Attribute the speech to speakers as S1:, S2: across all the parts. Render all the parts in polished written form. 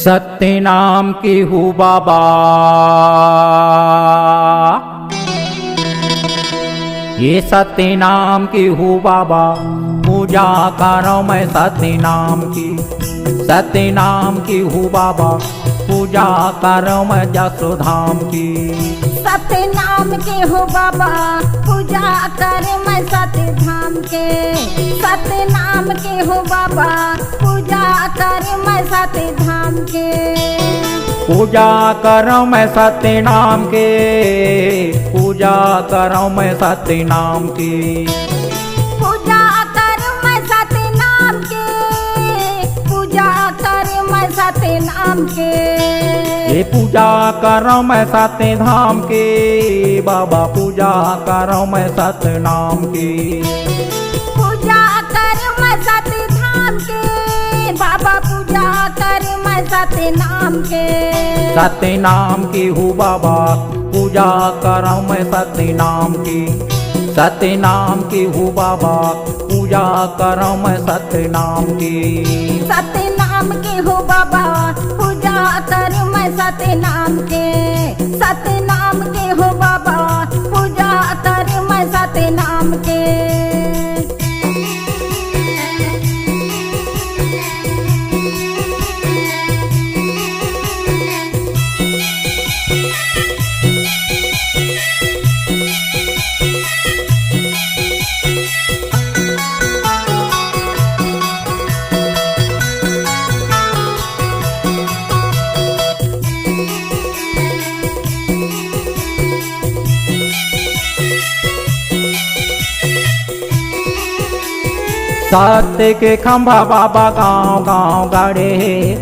S1: सत्य नाम की हूँ बाबा, ये सत्य नाम की हूँ बाबा, पूजा करो मैं सत्य नाम की। सत्य नाम की हूँ बाबा, पूजा करो मैं जसोधाम की।
S2: सत्य नाम के हो बाबा, पूजा कर मैं सत्य धाम के। सत्य नाम के हो बाबा, पूजा कर मैं सत्य धाम के।
S1: पूजा करो मैं सत्य नाम के, पूजा करो मैं सत्य नाम की।
S2: पूजा कर मैं सत्य नाम के, पूजा कर मैं सत्य नाम के।
S1: ये पूजा करो मैं सत्य धाम के, बाबा पूजा करो मैं सत्य नाम की।
S2: पूजा कर मैं सत्य धाम के, बाबा पूजा कर मैं सत्य नाम के।
S1: सत्य नाम की हूँ बाबा, पूजा करो मैं सत्य नाम की। सत्य नाम की हूँ बाबा, पूजा करो मैं सत्य नाम की।
S2: सत्य नाम के हो बाबा, पूजा कर मैं सत्य नाम के। सत्य नाम के हो बाबा, पूजा कर मैं सत्य नाम के।
S1: सत्य के खंभा बाबा गाँव गाँव गाड़े,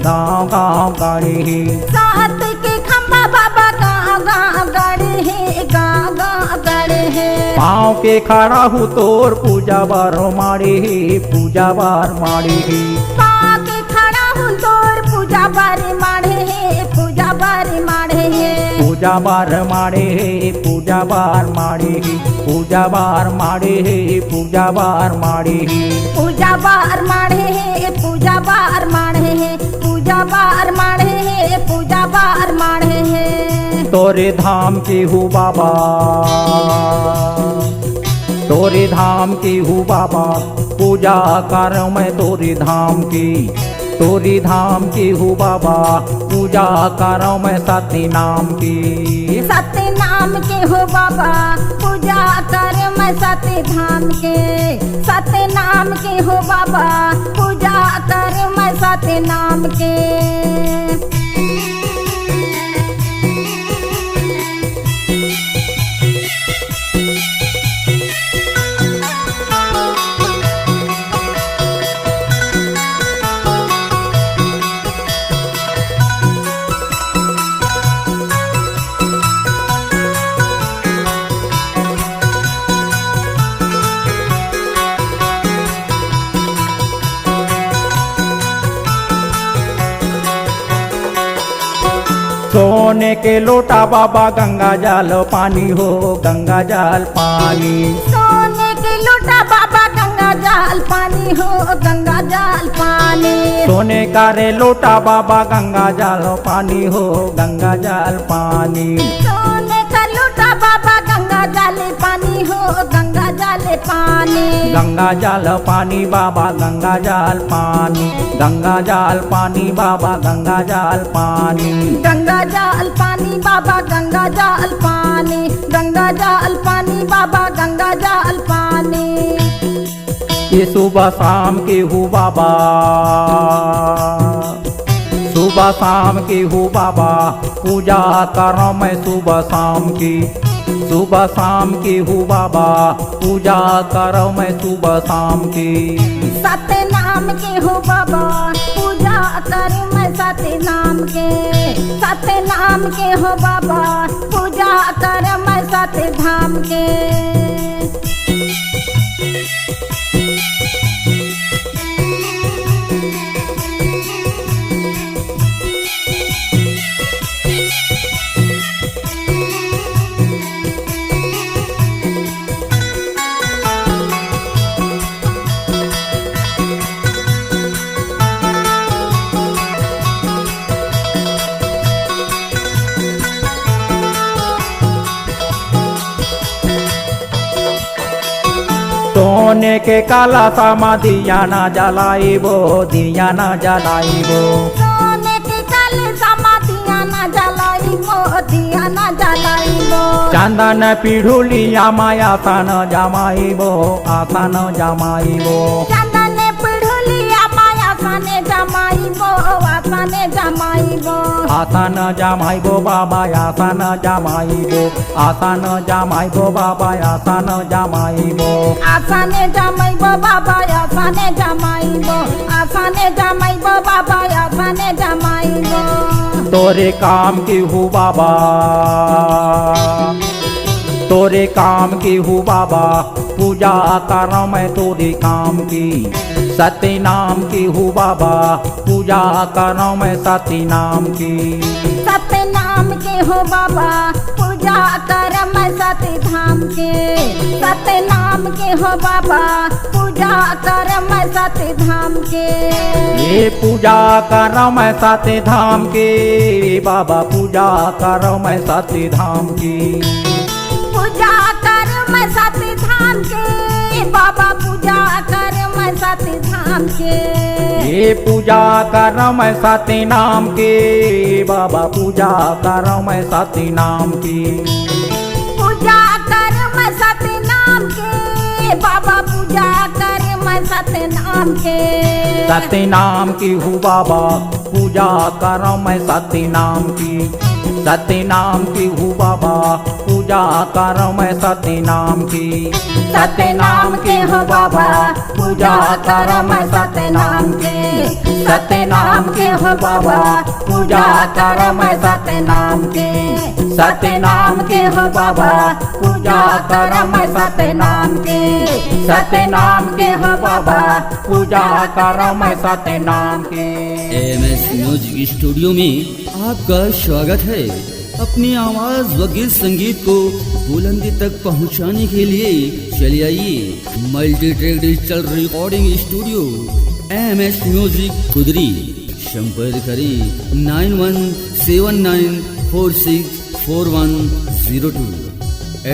S1: गाँव गाँव गाड़े।
S2: सत्य के खंभा बाबा गाँव गाँव गड़े है, गाँव गाँव गड़े है।
S1: पाँव के खड़ा हूँ तोर पूजा बार माड़ी, पूजा बार माड़ी।
S2: पाँव के खड़ा हूँ तोर पूजा बार माढ़े है, पूजा बार माढ़े है।
S1: पूजा बार माड़े, पूजा बार माड़ी। पूजा बार माड़े, पूजा बार माड़ी।
S2: पूजा बार माढ़े है, पूजा बार माढ़े है। पूजा बार माढ़े है, पूजा बार माढ़े है।
S1: तोरे धाम की हूँ बाबा, तोरे धाम की हूँ बाबा, पूजा करो मैं तोरे धाम की। तोरी धाम की हूँ बाबा, पूजा करो मैं सत्य नाम की।
S2: सत्य नाम के हो बाबा, पूजा कर मैं सत्य धाम के। सत्य नाम के हो बाबा, पूजा कर मैं सत्य नाम के।
S1: सोने के लोटा बाबा गंगा जल पानी हो, गंगा जल पानी।
S2: सोने के लोटा बाबा गंगा जल पानी हो, गंगा जल पानी।
S1: सोने का रे लोटा बाबा गंगा जल पानी हो, गंगा जल पानी।
S2: सोने का लोटा बाबा गंगा जल पानी हो, गंगा जल पानी।
S1: गंगा जल पानी बाबा गंगा जल पानी। गंगा जल पानी बाबा गंगा जल पानी।
S2: गंगा जल पानी बाबा गंगा जल पानी। गंगा जल पानी बाबा गंगा जल पानी।
S1: ये सुबह शाम की हूँ बाबा, सुबह शाम की हूँ बाबा, पूजा करो मैं सुबह शाम की। सुबह शाम की हूँ बाबा, पूजा करो मैं सुबह शाम की।
S2: सत्य नाम के हो बाबा, पूजा कर मैं सत्य नाम के। सत्य नाम के हो बाबा, पूजा कर मैं सत्य धाम के।
S1: सोने के काला सामा दिया न जलाइबो, दिया न जलाइबो।
S2: सोने के काले सामा दिया न जलाइबो, दिया न जलाइबो।
S1: चंदन पिढ़ुलिया माया आसन जमाइबो, आसन जमाइबो।
S2: चंदन पिढ़ुलिया माया आसने जमाइबो, आसने जमाइबो।
S1: आसन जमाइबो बाबा, आसन जमाइबो, आसन जमाइबो बाबा, आसन जमाइबो।
S2: आसने जमाइबो बाबा, आसने जमाइबो, आसने जमाइबो बाबा, आसने जमाइबो।
S1: तोरे काम की हूँ बाबा, तोरे काम की हूँ बाबा, पूजा करूँ मैं तोरे काम की। सत्य नाम की हूँ बाबा, पूजा करूँ मैं सत्य नाम की।
S2: सत्य नाम के हो बाबा, पूजा कर मैं सत्य धाम के। सत्य नाम के हो बाबा, पूजा कर मैं सत्य धाम के।
S1: ये पूजा करूँ मैं सत्य धाम की बाबा, पूजा करूँ मैं सत्य धाम की।
S2: पूजा कर मैं सत्य धाम के बाबा, पूजा कर मैं सत्य धाम के।
S1: ये पूजा करूँ मैं सत्य नाम की बाबा, पूजा करूँ मैं सत्य नाम की।
S2: पूजा कर मैं सत्य नाम के बाबा, पूजा कर मैं सत्य नाम के।
S1: सत्य नाम की हूँ बाबा, पूजा करूँ मैं सत्य नाम की। सत्य नाम की हूँ बाबा, पूजा करूँ मैं सत्य नाम की।
S2: सत्य नाम के हो बाबा, पूजा कर मैं सत्य नाम के। सत्य नाम के हो बाबा, पूजा कर मैं सत्य नाम के। सत्य नाम के हो बाबा, पूजा कर मैं सत्य नाम के। सत्य नाम के हो बाबा, पूजा कर मैं सत्य नाम के।
S3: एएमएस म्यूजिक स्टूडियो में आपका स्वागत है। अपनी आवाज व गीत संगीत को बुलंदी तक पहुंचाने के लिए चले आइए multi track digital recording studio AMS music Kudri. संपर्क करें 9179464102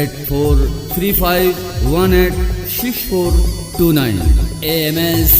S3: 8435186429। एएमएस